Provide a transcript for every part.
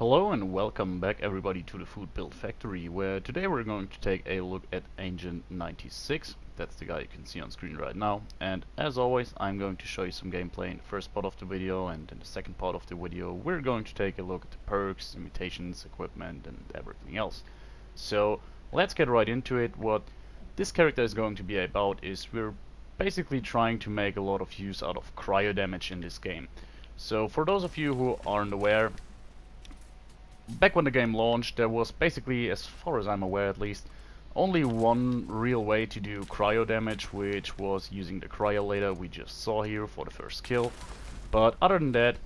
Hello and welcome back everybody to the Foodbuild factory, where today we're going to take a look at Agent 96. That's the guy you can see on screen right now, and as always I'm going to show you some gameplay in the first part of the video, and in the second part of the video we're going to take a look at the perks, imitations, equipment and everything else. So let's get right into it. What this character is going to be about is we're basically trying to make a lot of use out of cryo-damage in this game. So for those of you who aren't aware, back when the game launched, there was basically, as far as I'm aware at least, only one real way to do cryo damage, which was using the cryo we just saw here for the first kill. But other than that,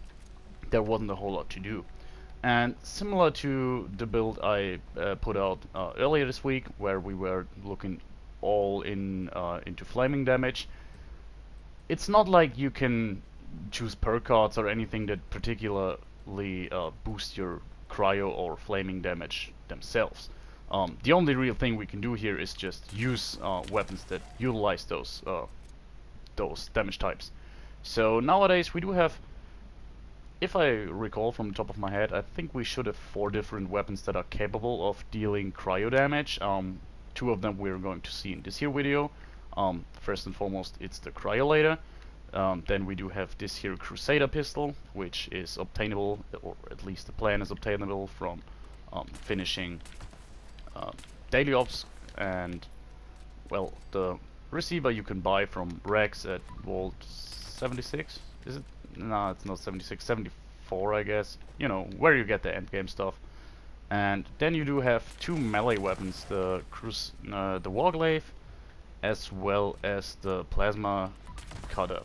there wasn't a whole lot to do. And similar to the build I put out earlier this week, where we were looking all into flaming damage, it's not like you can choose perk cards or anything that particularly boost your cryo or flaming damage themselves. The only real thing we can do here is just use weapons that utilize those damage types. So nowadays we do have, if I recall from the top of my head, I think we should have 4 different weapons that are capable of dealing cryo damage. 2 of them we're going to see in this here video. First and foremost, it's the Cryo. Then we do have this here Crusader pistol, which is obtainable, or at least the plan is obtainable from finishing daily ops, and well, the receiver you can buy from Rex at Vault 76. Is it? No, it's not 76, 74 I guess. You know, where you get the endgame stuff. And then you do have 2 melee weapons, the Warglaive, as well as the Plasma Cutter.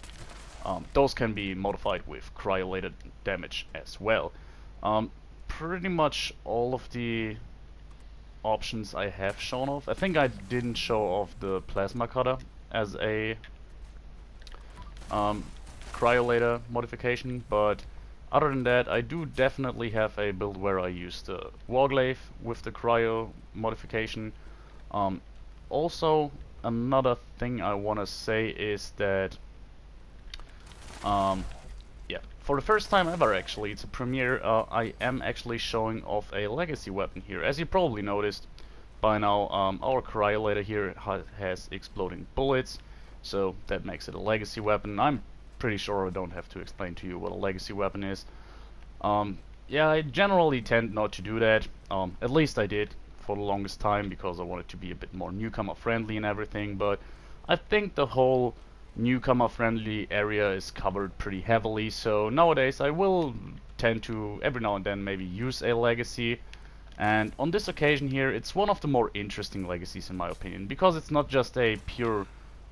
Those can be modified with cryo damage as well. Pretty much all of the options I have shown off. I think I didn't show off the Plasma Cutter as a cryo modification, but other than that, I do definitely have a build where I use the Warglaive with the cryo modification. Also, another thing I want to say is that, yeah, for the first time ever actually, it's a premiere, I am actually showing off a legacy weapon here. As you probably noticed by now, our cryo here has exploding bullets, so that makes it a legacy weapon. I'm pretty sure I don't have to explain to you what a legacy weapon is. Yeah, I generally tend not to do that. At least I did for the longest time, because I wanted to be a bit more newcomer friendly and everything, but I think the whole newcomer friendly area is covered pretty heavily, so nowadays I will tend to every now and then maybe use a legacy. And on this occasion here, it's one of the more interesting legacies in my opinion, because it's not just a pure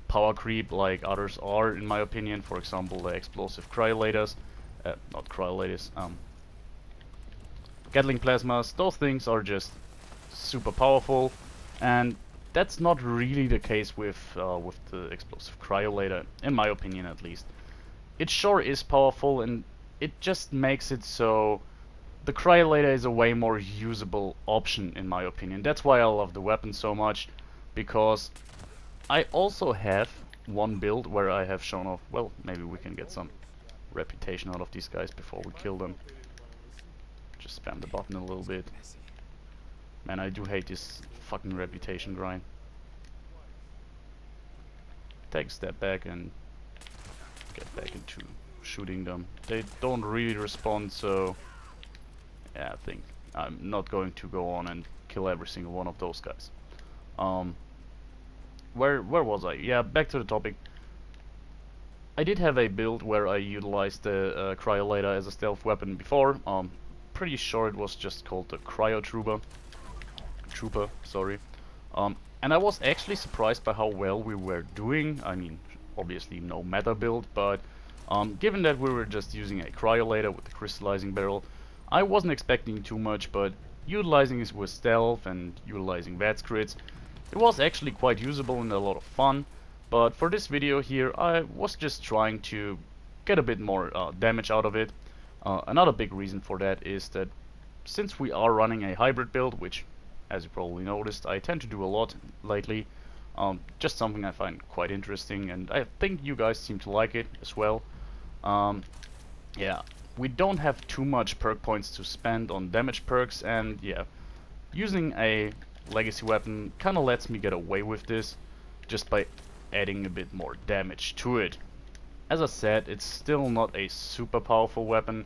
power creep like others are, in my opinion. For example, the explosive cryolators, not cryolators, Gatling plasmas. Those things are just super powerful, and that's not really the case with the explosive cryolator, in my opinion at least. It sure is powerful, and it just makes it so the cryolator is a way more usable option, in my opinion. That's why I love the weapon so much, because I also have one build where I have shown off, well, maybe we can get some reputation out of these guys before we kill them. Just spam the button a little bit. Man, I do hate this fucking reputation grind. Take a step back and get back into shooting them. They don't really respond, so yeah, I think I'm not going to go on and kill every single one of those guys. Where was I? Yeah, back to the topic. I did have a build where I utilized the Cryo as a stealth weapon before. Pretty sure it was just called the Cryo Trooper, sorry. And I was actually surprised by how well we were doing. I mean, obviously no meta build, but given that we were just using a Cryo with the crystallizing barrel, I wasn't expecting too much, but utilizing it with stealth and utilizing VATS crits, it was actually quite usable and a lot of fun. But for this video here, I was just trying to get a bit more damage out of it. Another big reason for that is that since we are running a hybrid build, which, as you probably noticed, I tend to do a lot lately, just something I find quite interesting, and I think you guys seem to like it as well. Yeah, we don't have too much perk points to spend on damage perks, and yeah, using a legacy weapon kinda lets me get away with this just by adding a bit more damage to it. As I said, it's still not a super powerful weapon,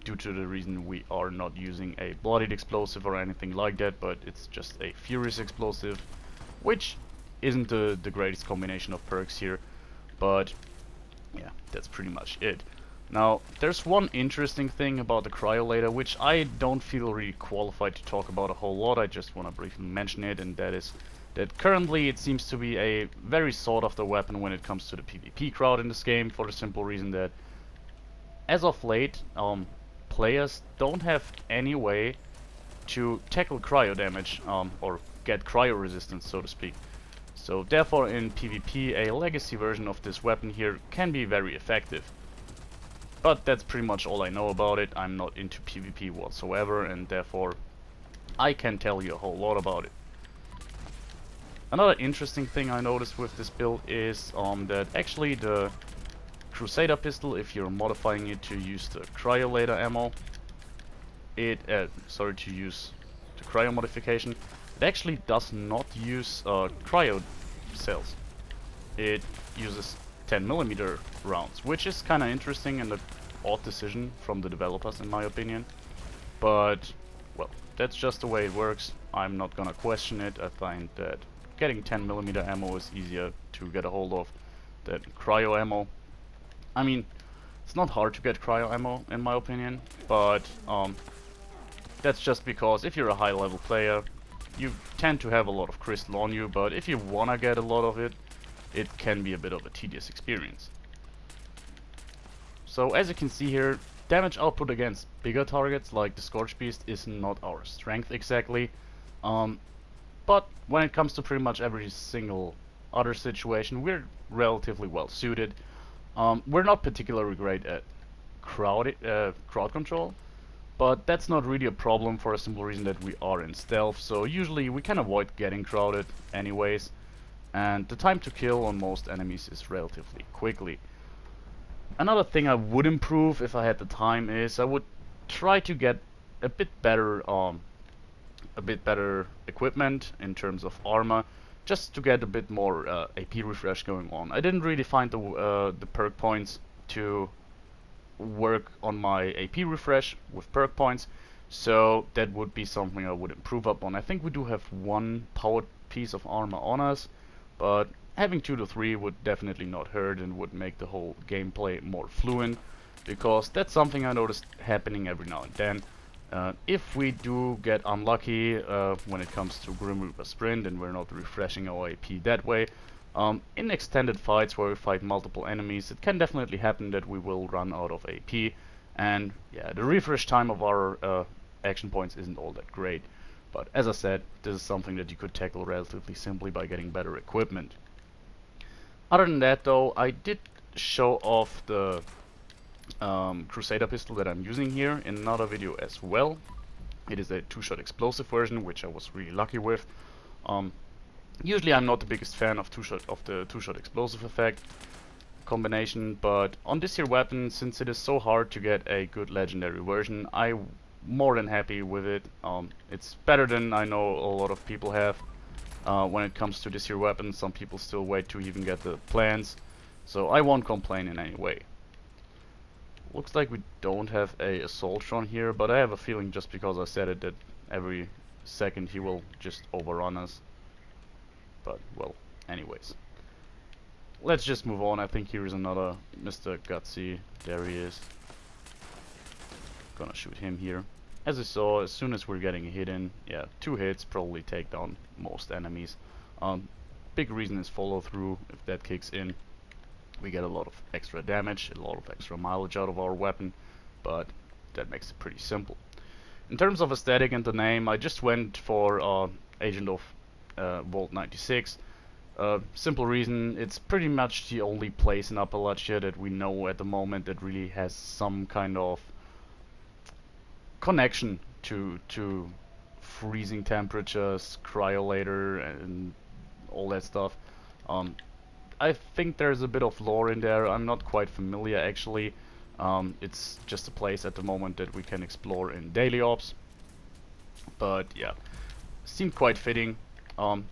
due to the reason we are not using a bloodied explosive or anything like that, but it's just a furious explosive, which isn't the greatest combination of perks here, but yeah, that's pretty much it. Now, there's one interesting thing about the Cryo which I don't feel really qualified to talk about a whole lot. I just want to briefly mention it, and that is that currently it seems to be a very sought after weapon when it comes to the PvP crowd in this game, for the simple reason that as of late, players don't have any way to tackle cryo damage, or get cryo resistance, so to speak. So therefore in PvP a legacy version of this weapon here can be very effective. But that's pretty much all I know about it. I'm not into PvP whatsoever, and therefore I can't tell you a whole lot about it. Another interesting thing I noticed with this build is that actually the Crusader pistol, if you're modifying it to use the cryo ammo, to use the cryo modification, it actually does not use cryo cells. It uses 10mm rounds, which is kind of interesting and an odd decision from the developers in my opinion. But, well, that's just the way it works. I'm not gonna question it. I find that getting 10mm ammo is easier to get a hold of than cryo ammo. I mean, it's not hard to get cryo ammo in my opinion, but that's just because if you're a high level player, you tend to have a lot of crystal on you, but if you wanna get a lot of it, it can be a bit of a tedious experience. So as you can see here, damage output against bigger targets like the Scorch Beast is not our strength exactly, but when it comes to pretty much every single other situation, we're relatively well suited. We're not particularly great at crowd control, but that's not really a problem for a simple reason that we are in stealth, so usually we can avoid getting crowded anyways, and the time to kill on most enemies is relatively quickly. Another thing I would improve if I had the time is I would try to get a bit better equipment in terms of armor, just to get a bit more AP refresh going on. I didn't really find the perk points to work on my AP refresh with perk points, so that would be something I would improve upon. I think we do have one powered piece of armor on us, but having 2 to 3 would definitely not hurt and would make the whole gameplay more fluent, because that's something I noticed happening every now and then. If we do get unlucky when it comes to Grim Reaper Sprint and we're not refreshing our AP that way, in extended fights where we fight multiple enemies, it can definitely happen that we will run out of AP, and yeah, the refresh time of our action points isn't all that great. But as I said, this is something that you could tackle relatively simply by getting better equipment. Other than that though, I did show off the Crusader pistol that I'm using here in another video as well. It is a 2-shot explosive version, which I was really lucky with. Usually I'm not the biggest fan of the 2-shot explosive effect combination, but on this here weapon, since it is so hard to get a good legendary version, I'm more than happy with it. It's better than I know a lot of people have when it comes to this here weapon. Some people still wait to even get the plans, so I won't complain in any way. Looks like we don't have a Assaultron here, but I have a feeling just because I said it that every second he will just overrun us. But, well, anyways. Let's just move on. I think here is another Mr. Gutsy. There he is. Gonna shoot him here. As you saw, as soon as we're getting a hit in, yeah, 2 hits probably take down most enemies. Big reason is follow through. If that kicks in, we get a lot of extra damage, a lot of extra mileage out of our weapon, but that makes it pretty simple. In terms of aesthetic and the name, I just went for Agent of Vault 96. Simple reason, it's pretty much the only place in Appalachia that we know at the moment that really has some kind of connection to freezing temperatures, cryolator, and all that stuff. I think there's a bit of lore in there. I'm not quite familiar actually, It's just a place at the moment that we can explore in daily ops. But yeah, seemed quite fitting. Um,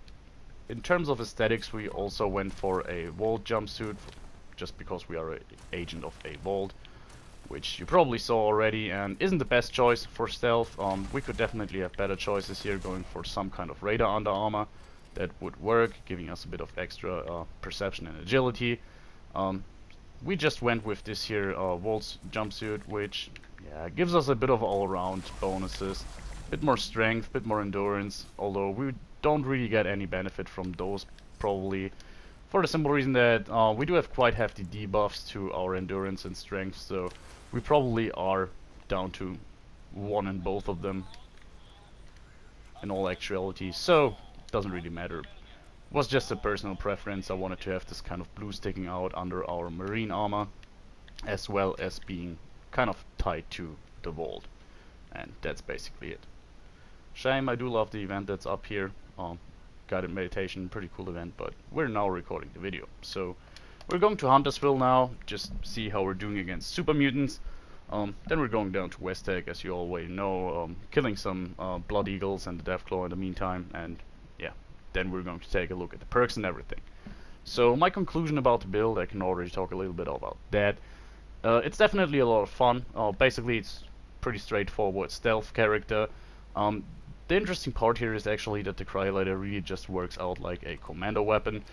in terms of aesthetics, we also went for a vault jumpsuit, just because we are an agent of a vault, which you probably saw already, and isn't the best choice for stealth. We could definitely have better choices here, going for some kind of radar under armor. That would work, giving us a bit of extra perception and agility. We just went with this here Volt's jumpsuit, which gives us a bit of all-around bonuses, bit more strength, bit more endurance, although we don't really get any benefit from those, probably for the simple reason that we do have quite hefty debuffs to our endurance and strength, so we probably are down to 1 in both of them in all actuality, so it doesn't really matter. Was just a personal preference. I wanted to have this kind of blue sticking out under our marine armor, as well as being kind of tied to the vault. And that's basically it. Shame, I do love the event that's up here. Guided meditation, pretty cool event, but we're now recording the video. So we're going to Huntersville now, just see how we're doing against super mutants. Then we're going down to Westtech, as you already know, killing some Blood Eagles and the Deathclaw in the meantime, and yeah, then we're going to take a look at the perks and everything. So my conclusion about the build, I can already talk a little bit about that. It's definitely a lot of fun. Basically, it's pretty straightforward stealth character. The interesting part here is actually that the Cryo really just works out like a commando weapon.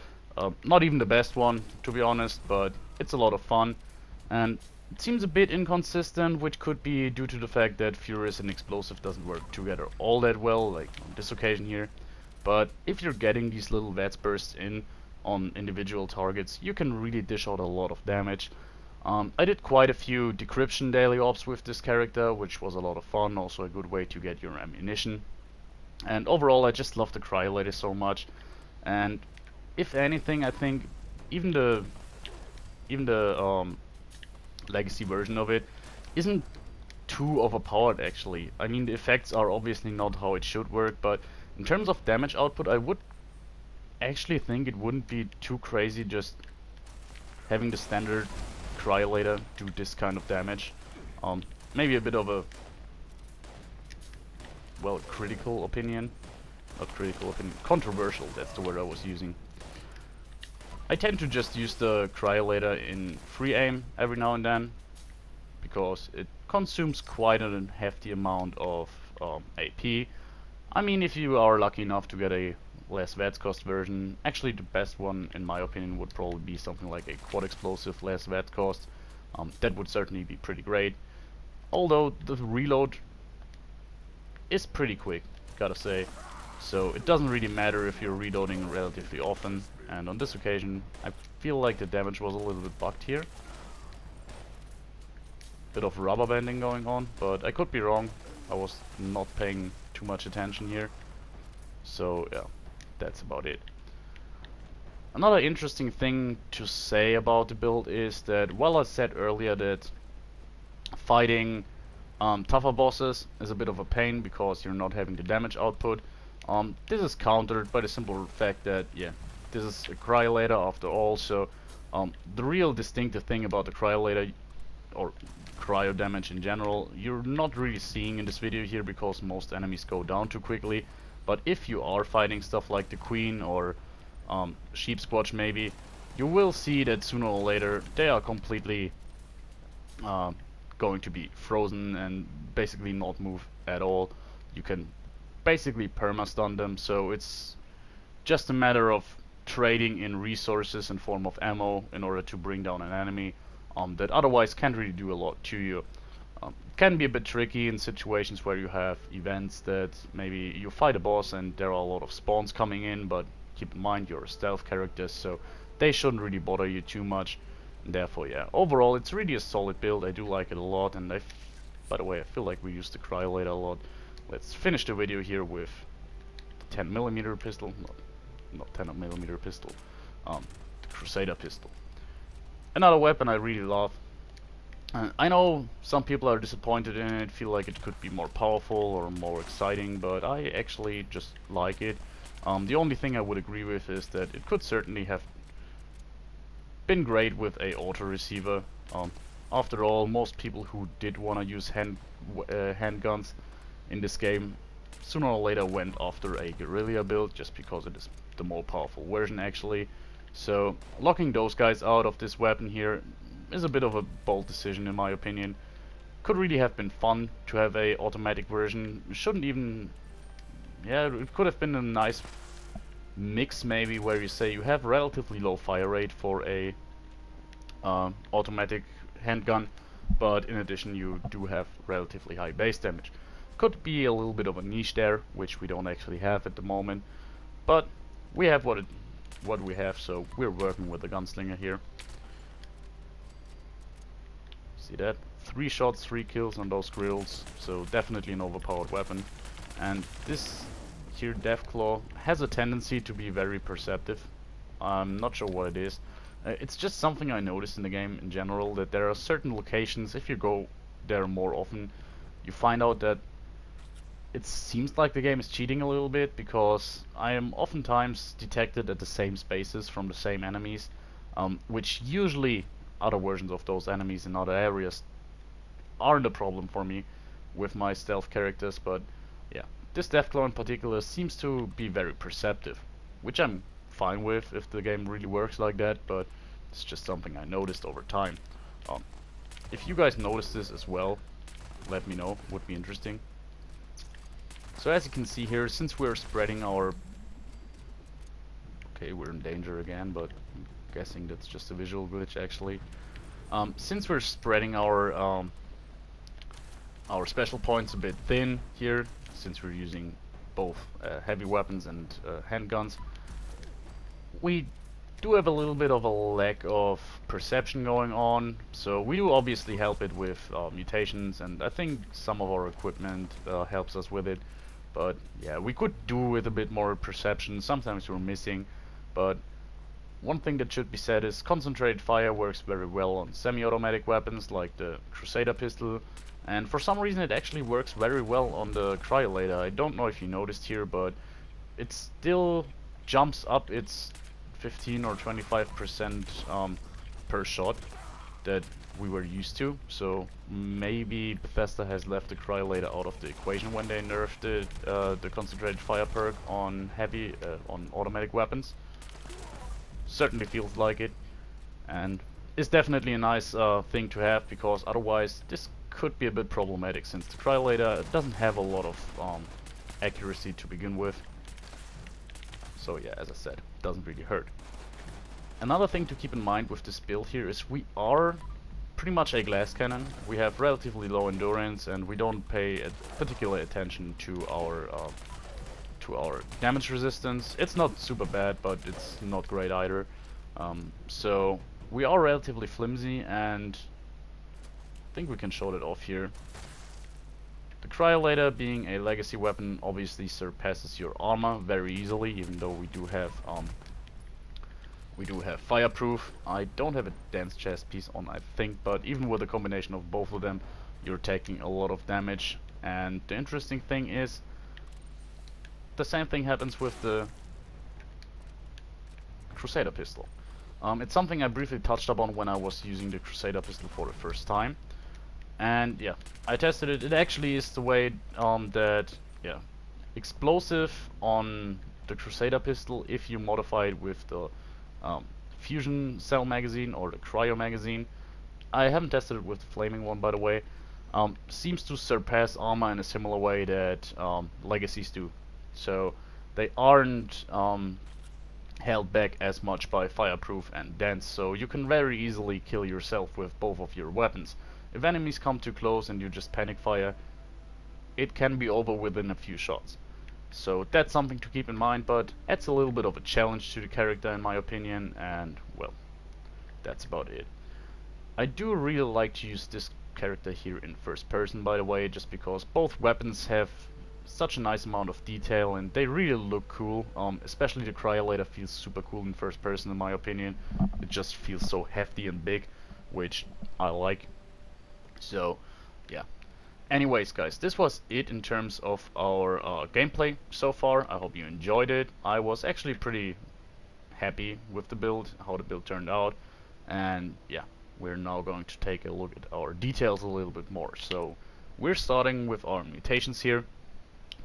Not even the best one, to be honest, but it's a lot of fun. And it seems a bit inconsistent, which could be due to the fact that Furious and Explosive doesn't work together all that well, like on this occasion here. But if you're getting these little VATS bursts in on individual targets, you can really dish out a lot of damage. I did quite a few decryption daily ops with this character, which was a lot of fun, also a good way to get your ammunition. And overall, I just love the Cryo so much. And if anything, I think even the legacy version of it isn't too overpowered actually. I mean, the effects are obviously not how it should work, but in terms of damage output, I would actually think it wouldn't be too crazy just having the standard Cryo do this kind of damage. Maybe a bit of a, well, critical opinion. Not critical opinion, controversial, that's the word I was using. I tend to just use the Cryo in free aim every now and then, because it consumes quite a hefty amount of AP. I mean, if you are lucky enough to get a less VATS cost version, actually the best one in my opinion would probably be something like a quad explosive less VATS cost. That would certainly be pretty great. Although the reload is pretty quick, gotta say. So it doesn't really matter if you're reloading relatively often, and on this occasion I feel like the damage was a little bit bugged here. Bit of rubber banding going on, but I could be wrong. I was not paying too much attention here. So yeah, that's about it. Another interesting thing to say about the build is that, well, I said earlier that fighting tougher bosses is a bit of a pain because you're not having the damage output. This is countered by the simple fact that, yeah, this is a Cryo after all, so the real distinctive thing about the Cryo or Cryo damage in general, you're not really seeing in this video here because most enemies go down too quickly. But if you are fighting stuff like the Queen or Sheep Squatch maybe, you will see that sooner or later they are completely going to be frozen and basically not move at all. You can basically perma-stun them, so it's just a matter of trading in resources in form of ammo in order to bring down an enemy that otherwise can't really do a lot to you. Can be a bit tricky in situations where you have events that maybe you fight a boss and there are a lot of spawns coming in, but keep in mind you're a stealth character, so they shouldn't really bother you too much. And therefore, yeah, overall it's really a solid build. I do like it a lot, and by the way, I feel like we used the Cryo a lot. Let's finish the video here with the 10mm pistol, not 10mm pistol, the Crusader pistol. Another weapon I really love. I know some people are disappointed in it, feel like it could be more powerful or more exciting, but I actually just like it. The only thing I would agree with is that it could certainly have been great with a auto receiver. After all, most people who did want to use handguns in this game sooner or later went after a guerrilla build, just because it is the more powerful version actually. So locking those guys out of this weapon here is a bit of a bold decision in my opinion. Could really have been fun to have a automatic version. Shouldn't even... yeah, it could have been a nice mix maybe, where you say you have relatively low fire rate for a automatic handgun, but in addition you do have relatively high base damage. Could be a little bit of a niche there, which we don't actually have at the moment, but we have what we have, so we're working with the gunslinger here. See that? 3 shots, 3 kills on those grills, so definitely an overpowered weapon. And this here Deathclaw has a tendency to be very perceptive. I'm not sure what it is. It's just something I noticed in the game in general, that there are certain locations, if you go there more often, you find out that it seems like the game is cheating a little bit, because I am oftentimes detected at the same spaces from the same enemies, which usually other versions of those enemies in other areas aren't a problem for me with my stealth characters, but yeah, this Deathclaw in particular seems to be very perceptive, which I'm fine with if the game really works like that, but it's just something I noticed over time. If you guys notice this as well, let me know, would be interesting. So as you can see here, since we're spreading our... okay, we're in danger again, but I'm guessing that's just a visual glitch actually. Since we're spreading our special points a bit thin here, since we're using both heavy weapons and handguns, we do have a little bit of a lack of perception going on, so we do obviously help it with mutations, and I think some of our equipment helps us with it, but yeah, we could do with a bit more perception. Sometimes we're missing, but one thing that should be said is concentrated fire works very well on semi-automatic weapons like the Crusader pistol, and for some reason it actually works very well on the Cryo-damage. I don't know if you noticed here, but it still jumps up its 15 or 25% per shot that we were used to. So maybe Bethesda has left the Cryo-damage out of the equation when they nerfed the concentrated fire perk on on automatic weapons. Certainly feels like it, and it's definitely a nice thing to have, because otherwise this could be a bit problematic, since the Cryo-damage doesn't have a lot of accuracy to begin with. So yeah, as I said, doesn't really hurt. Another thing to keep in mind with this build here is we are pretty much a glass cannon. We have relatively low endurance, and we don't pay particular attention to our damage resistance. It's not super bad, but it's not great either. So we are relatively flimsy, and I think we can show that off here. The Cryo-damage, being a legacy weapon, obviously surpasses your armor very easily, even though we do have fireproof. I don't have a dense chest piece on, I think, but even with a combination of both of them, you're taking a lot of damage. And the interesting thing is, the same thing happens with the Crusader pistol. It's something I briefly touched upon when I was using the Crusader pistol for the first time. And yeah, I tested it. It actually is the way that, yeah, explosive on the Crusader pistol, if you modify it with the fusion cell magazine or the cryo magazine. I haven't tested it with the flaming one, by the way. Seems to surpass armor in a similar way that legacies do. So they aren't held back as much by fireproof and dense, so you can very easily kill yourself with both of your weapons. If enemies come too close and you just panic fire, it can be over within a few shots. So that's something to keep in mind, but adds a little bit of a challenge to the character in my opinion, and well, that's about it. I do really like to use this character here in first person, by the way, just because both weapons have such a nice amount of detail and they really look cool. Especially the Cryo-damage feels super cool in first person in my opinion. It just feels so hefty and big, which I like. So yeah. Anyways guys, this was it in terms of our gameplay so far. I hope you enjoyed it. I was actually pretty happy with the build, how the build turned out, and yeah, we're now going to take a look at our details a little bit more. So we're starting with our mutations here.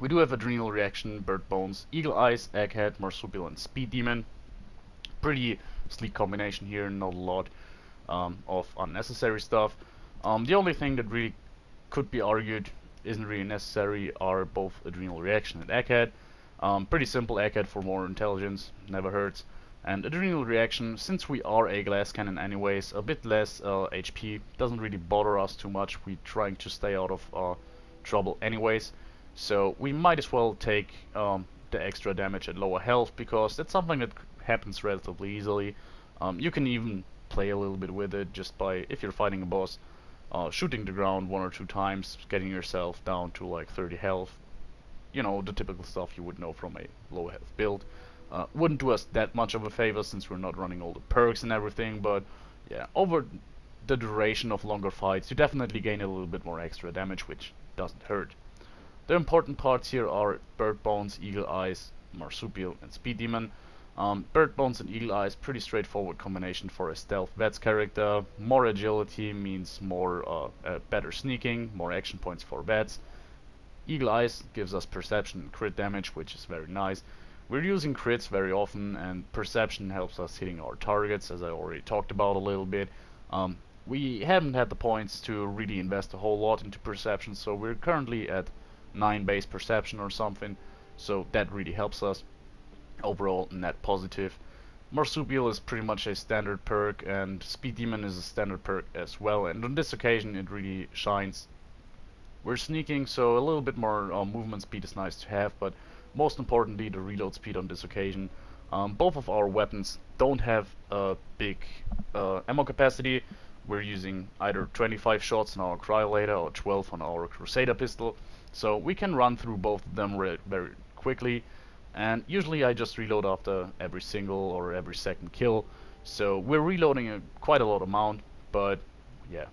We do have Adrenal Reaction, Bird Bones, Eagle Eyes, Egghead, Marsupial, and Speed Demon. Pretty sleek combination here, not a lot of unnecessary stuff. The only thing that really could be argued isn't really necessary are both Adrenal Reaction and Egghead. Pretty simple, Egghead for more intelligence, never hurts. And Adrenal Reaction, since we are a glass cannon anyways, a bit less HP, doesn't really bother us too much. We're trying to stay out of trouble anyways. So we might as well take the extra damage at lower health, because that's something that happens relatively easily. You can even play a little bit with it just by, if you're fighting a boss, shooting the ground 1 or 2 times, getting yourself down to like 30 health. You know, the typical stuff you would know from a low health build. Wouldn't do us that much of a favor since we're not running all the perks and everything, but yeah, over the duration of longer fights you definitely gain a little bit more extra damage, which doesn't hurt. The important parts here are Bird Bones, Eagle Eyes, Marsupial, and Speed Demon. Bird Bones and Eagle Eyes, pretty straightforward combination for a stealth Vets character. More agility means more better sneaking, more action points for Vets. Eagle Eyes gives us perception and crit damage, which is very nice. We're using crits very often, and perception helps us hitting our targets, as I already talked about a little bit. We haven't had the points to really invest a whole lot into perception, so we're currently at 9 base perception or something, so that really helps us. Overall, net positive. Marsupial is pretty much a standard perk, and Speed Demon is a standard perk as well, and on this occasion it really shines. We're sneaking, so a little bit more movement speed is nice to have, but most importantly the reload speed on this occasion. Both of our weapons don't have a big ammo capacity. We're using either 25 shots on our Cryo-damage or 12 on our Crusader pistol, so we can run through both of them very quickly, and usually I just reload after every single or every second kill, so we're reloading quite a lot amount, but yeah,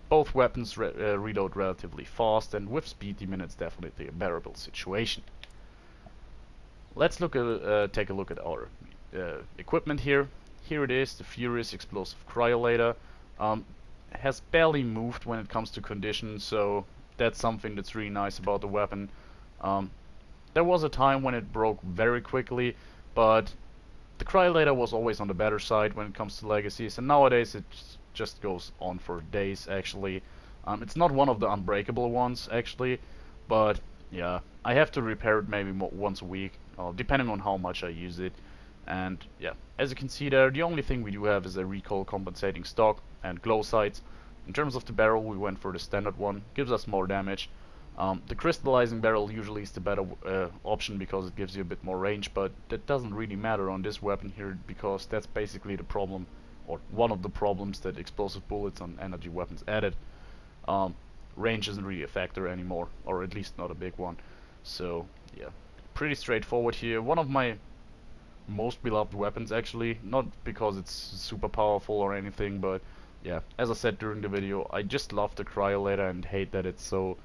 both weapons reload relatively fast, and with Speed Demon it's definitely a bearable situation. Let's take a look at our equipment here. Here it is, the Furious Explosive Cryo-damage. Has barely moved when it comes to condition, so that's something that's really nice about the weapon. There was a time when it broke very quickly, but the Cryo-damage was always on the better side when it comes to legacies, and nowadays it just goes on for days actually. It's not one of the unbreakable ones actually, but yeah, I have to repair it maybe once a week, depending on how much I use it. And yeah, as you can see there, the only thing we do have is a recoil compensating stock and glow sights. In terms of the barrel, we went for the standard one, gives us more damage. The crystallizing barrel usually is the better option because it gives you a bit more range, but that doesn't really matter on this weapon here, because that's basically the problem, or one of the problems that explosive bullets on energy weapons added. Range isn't really a factor anymore, or at least not a big one. So yeah, pretty straightforward here. One of my most beloved weapons actually, not because it's super powerful or anything, but yeah, as I said during the video, I just love the Cryo-damage and hate that it's so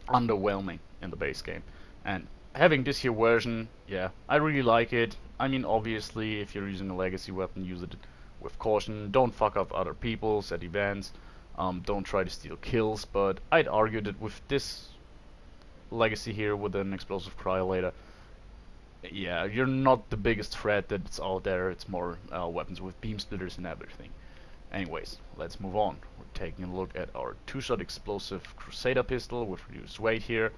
underwhelming in the base game. And having this here version, yeah, I really like it. I mean, obviously if you're using a legacy weapon, use it with caution, don't fuck up other people's at events, don't try to steal kills, but I'd argue that with this legacy here with an explosive Cryo-damage, yeah, you're not the biggest threat that's out there. It's more weapons with beam splitters and everything. Anyways, let's move on. We're taking a look at our 2-shot explosive Crusader pistol with reduced weight here.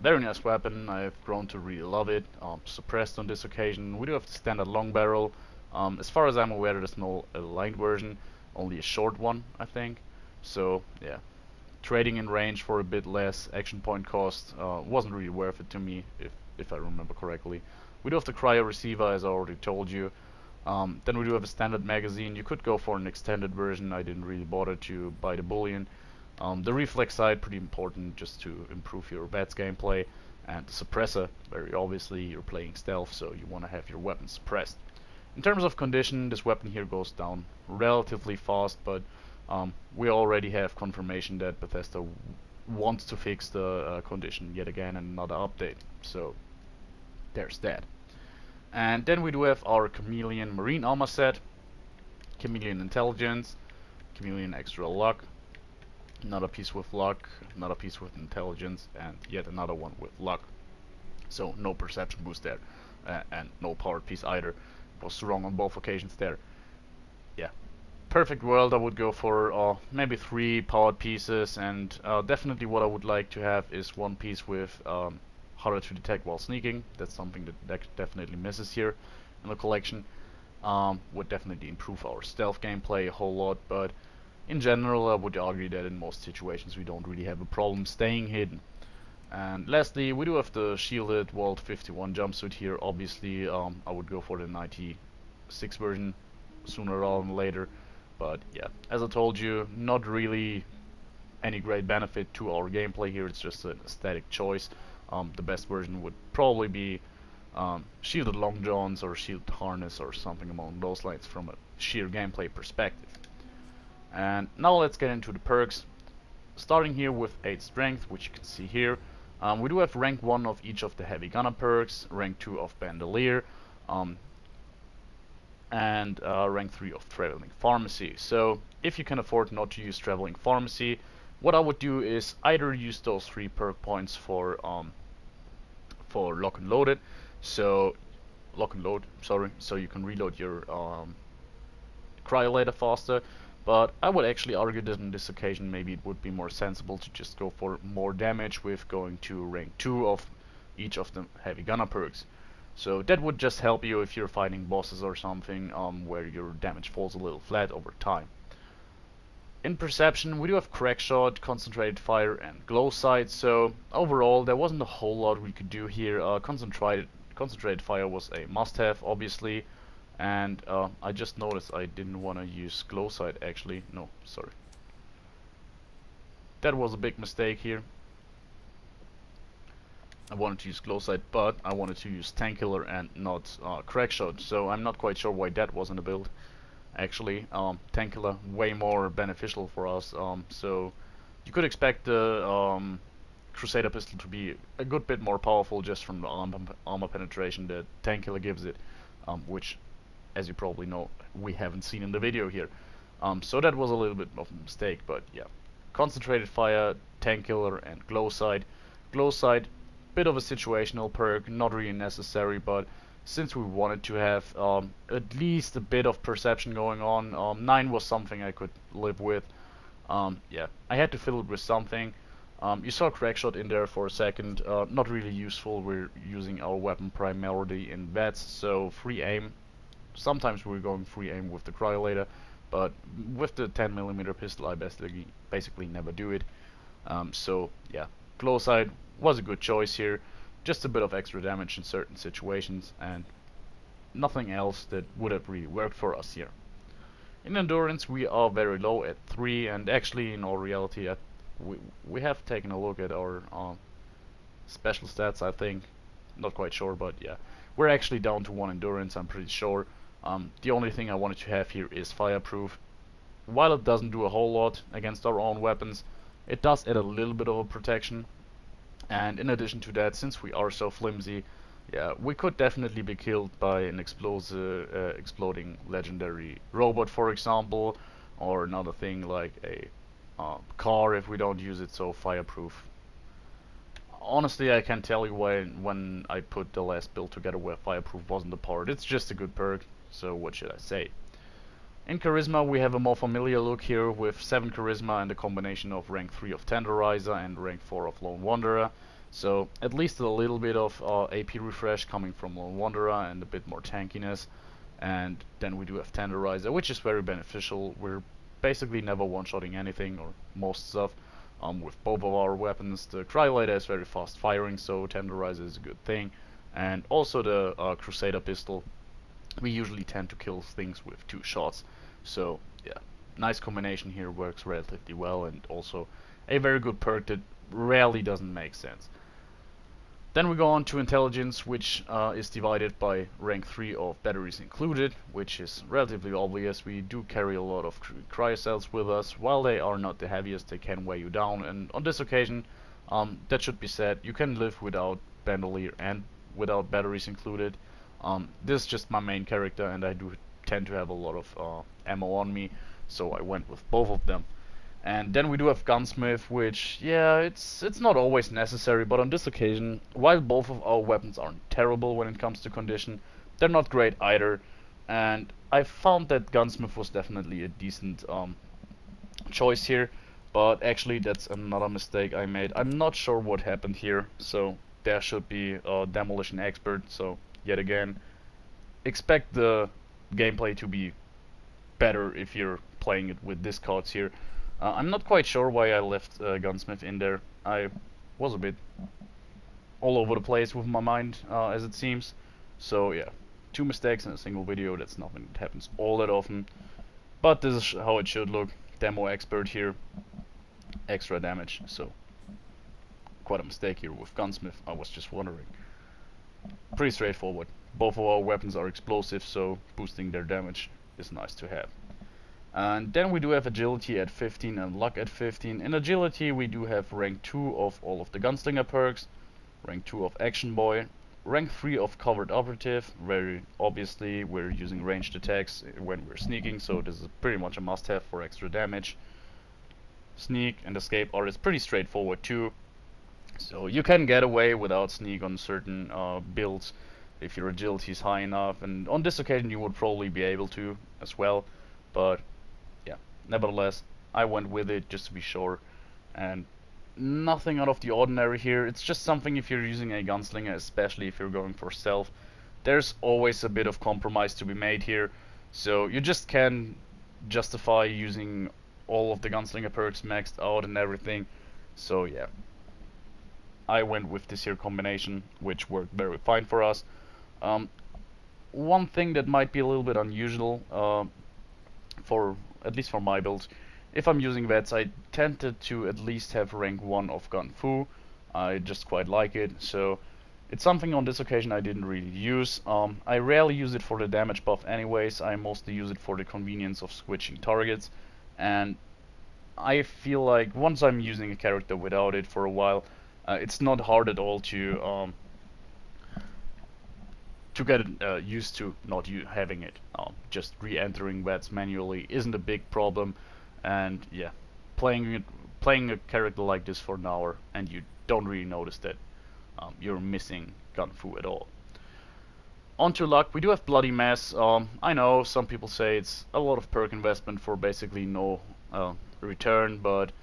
Very nice weapon. I've grown to really love it. Suppressed on this occasion. We do have the standard long barrel. As far as I'm aware, there's no aligned version, only a short one, I think. So yeah, trading in range for a bit less action point cost wasn't really worth it to me, if I remember correctly. We do have the cryo receiver, as I already told you. Then we do have a standard magazine. You could go for an extended version. I didn't really bother to buy the bullion. The reflex sight, pretty important just to improve your VATS gameplay. And the suppressor, very obviously you're playing stealth, so you want to have your weapon suppressed. In terms of condition, this weapon here goes down relatively fast, but we already have confirmation that Bethesda wants to fix the condition yet again in another update. So there's that. And then we do have our Chameleon Marine Armor set, Chameleon Intelligence. chameleon extra luck, another piece with luck, another piece with intelligence, and yet another one with luck. So no perception boost there, and no powered piece either. Was wrong on both occasions there. Yeah, perfect world I would go for maybe 3 powered pieces, and definitely what I would like to have is one piece with harder to detect while sneaking. That's something that definitely misses here in the collection. Would definitely improve our stealth gameplay a whole lot, but in general I would argue that in most situations we don't really have a problem staying hidden. And lastly, we do have the shielded Vault 51 jumpsuit here. Obviously, I would go for the 96 version sooner rather than later. But yeah, as I told you, not really any great benefit to our gameplay here. It's just an aesthetic choice. The best version would probably be shielded long johns or shielded harness or something along those lines from a sheer gameplay perspective. And now let's get into the perks. Starting here with 8 strength, which you can see here. We do have rank 1 of each of the heavy gunner perks, rank 2 of bandolier, and rank 3 of traveling pharmacy. So if you can afford not to use traveling pharmacy, what I would do is either use those 3 perk points for lock and loaded, so so you can reload your cryo faster. But I would actually argue that on this occasion maybe it would be more sensible to just go for more damage with going to rank 2 of each of the heavy gunner perks. So that would just help you if you're fighting bosses or something where your damage falls a little flat over time. In perception we do have crack shot, concentrated fire, and glow sight. So overall there wasn't a whole lot we could do here. Concentrated fire was a must-have obviously. And I just noticed I didn't want to use glow sight actually. No, sorry. That was a big mistake here. I wanted to use glow sight, but I wanted to use tank killer and not crack shot. So I'm not quite sure why that wasn't a build. Actually, tank killer way more beneficial for us. So you could expect the Crusader pistol to be a good bit more powerful just from the armor penetration that tank killer gives it, which, as you probably know, we haven't seen in the video here. So that was a little bit of a mistake, but yeah. Concentrated fire, tank killer, and glow sight. Glow sight, bit of a situational perk, not really necessary, but since we wanted to have at least a bit of perception going on, 9 was something I could live with. Yeah, I had to fill it with something. You saw crack shot in there for a second, not really useful. We're using our weapon primarily in VETs, so free aim. Sometimes we're going free aim with the Cryo, but with the 10mm pistol I basically never do it. So yeah, glow sight was a good choice here. Just a bit of extra damage in certain situations and nothing else that would have really worked for us here. In endurance we are very low at 3, and actually in all reality we have taken a look at our special stats, I think. Not quite sure, but yeah. We're actually down to 1 endurance, I'm pretty sure. The only thing I wanted to have here is fireproof. While it doesn't do a whole lot against our own weapons, it does add a little bit of a protection. And in addition to that, since we are so flimsy, yeah, we could definitely be killed by an exploding legendary robot, for example, or another thing like a car if we don't use it. So fireproof. Honestly, I can't tell you when I put the last build together where fireproof wasn't a part. It's just a good perk, so what should I say? In charisma we have a more familiar look here with 7 charisma and a combination of rank 3 of Tenderizer and rank 4 of Lone Wanderer. So at least a little bit of AP refresh coming from Lone Wanderer and a bit more tankiness. And then we do have Tenderizer, which is very beneficial. We're basically never one-shotting anything or most stuff. With both of our weapons, the Cryo is very fast firing, so Tenderizer is a good thing. And also the Crusader pistol, we usually tend to kill things with 2 shots. So yeah, nice combination here, works relatively well, and also a very good perk that rarely doesn't make sense. Then we go on to intelligence, which is divided by rank 3 of batteries included, which is relatively obvious. We do carry a lot of cryo cells with us. While they are not the heaviest, they can weigh you down, and on this occasion, that should be said, you can live without bandolier and without batteries included. This is just my main character, and I do tend to have a lot of ammo on me, so I went with both of them. And then we do have Gunsmith, which, yeah, it's not always necessary, but on this occasion, while both of our weapons aren't terrible when it comes to condition, they're not great either. And I found that Gunsmith was definitely a decent choice here, but actually that's another mistake I made. I'm not sure what happened here, so there should be a demolition expert. So yet again, expect the gameplay to be better if you're playing it with these cards here. I'm not quite sure why I left Gunsmith in there. I was a bit all over the place with my mind, as it seems. So yeah, two mistakes in a single video, that's nothing that happens all that often. But this is how it should look. Demo expert here, extra damage, so quite a mistake here with Gunsmith, I was just wondering. Pretty straightforward. Both of our weapons are explosive, so boosting their damage is nice to have. And then we do have agility at 15 and luck at 15. In agility we do have rank 2 of all of the gunslinger perks, rank 2 of action boy, rank 3 of covered operative. Very obviously we're using ranged attacks when we're sneaking, so this is pretty much a must have for extra damage. Sneak and escape artist, pretty straightforward too. So you can get away without sneak on certain builds if your agility is high enough, and on this occasion you would probably be able to as well, but yeah, nevertheless I went with it just to be sure. And nothing out of the ordinary here, it's just something if you're using a gunslinger, especially if you're going for stealth, there's always a bit of compromise to be made here, so you just can justify using all of the gunslinger perks maxed out and everything. So yeah, I went with this here combination, which worked very fine for us. One thing that might be a little bit unusual, for at least for my build, if I'm using vets, I tended to at least have rank 1 of Gun Fu. I just quite like it, so it's something on this occasion I didn't really use. I rarely use it for the damage buff anyways, I mostly use it for the convenience of switching targets, and I feel like once I'm using a character without it for a while, it's not hard at all to get used to not having it. Just re-entering vets manually isn't a big problem, and yeah, playing a character like this for an hour and you don't really notice that you're missing Gun Fu at all. On to luck, we do have Bloody Mess. I know some people say it's a lot of perk investment for basically no return, but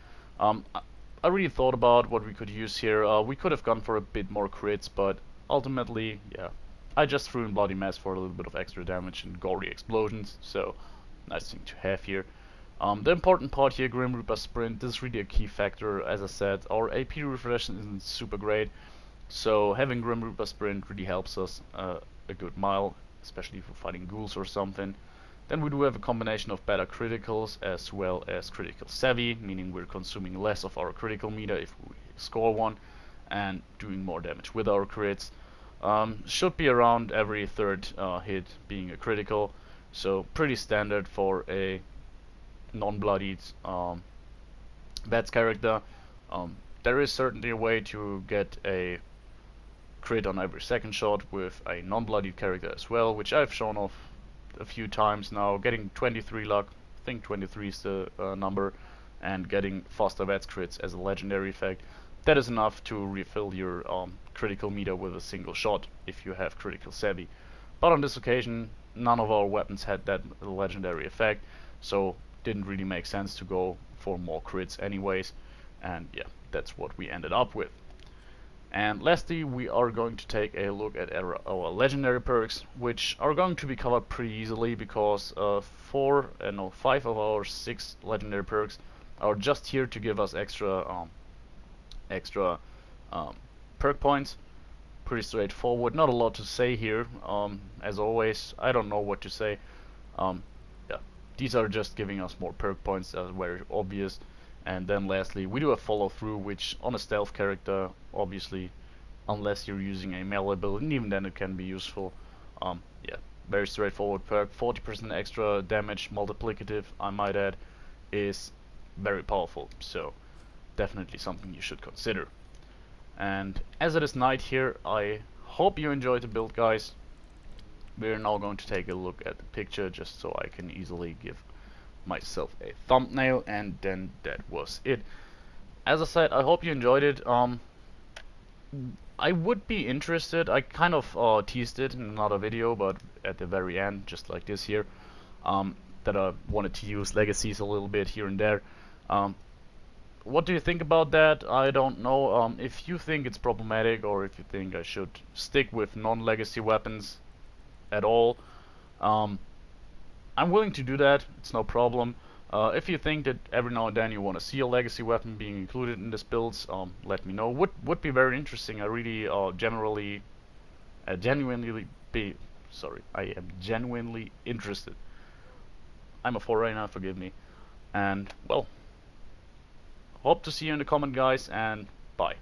I really thought about what we could use here. We could have gone for a bit more crits, but ultimately, yeah, I just threw in Bloody Mess for a little bit of extra damage and gory explosions, so nice thing to have here. The important part here, Grim Reaper Sprint, this is really a key factor. As I said, our AP refresh isn't super great, so having Grim Reaper Sprint really helps us a good mile, especially if we're fighting ghouls or something. Then we do have a combination of better criticals as well as critical savvy, meaning we're consuming less of our critical meter if we score one, and doing more damage with our crits. Should be around every third hit being a critical, so pretty standard for a non-bloodied Vets character. There is certainly a way to get a crit on every second shot with a non-bloodied character as well, which I've shown off a few times now, getting 23 luck, I think 23 is the number, and getting faster Vets crits as a legendary effect. That is enough to refill your critical meter with a single shot if you have critical savvy. But on this occasion, none of our weapons had that legendary effect, so didn't really make sense to go for more crits anyways, and yeah, that's what we ended up with. And lastly, we are going to take a look at our legendary perks, which are going to be covered pretty easily because 5 of our 6 legendary perks are just here to give us extra perk points. Pretty straightforward, not a lot to say here. As always, I don't know what to say. Yeah, these are just giving us more perk points, that's very obvious. And then lastly, we do a follow through, which on a stealth character, obviously, unless you're using a melee ability, and even then it can be useful. Yeah, very straightforward perk. 40% extra damage, multiplicative, I might add, is very powerful. So definitely something you should consider. And as it is night here, I hope you enjoyed the build, guys. We're now going to take a look at the picture just so I can easily give myself a thumbnail, and then that was it. As I said, I hope you enjoyed it. I would be interested. I kind of teased it in another video, but at the very end, just like this here, that I wanted to use legacies a little bit here and there. What do you think about that? I don't know. If you think it's problematic, or if you think I should stick with non-legacy weapons at all, I'm willing to do that. It's no problem. If you think that every now and then you want to see a legacy weapon being included in this builds, let me know. Would be very interesting. I really genuinely I am genuinely interested. I'm a foreigner, forgive me. And well, hope to see you in the comment, guys, and bye.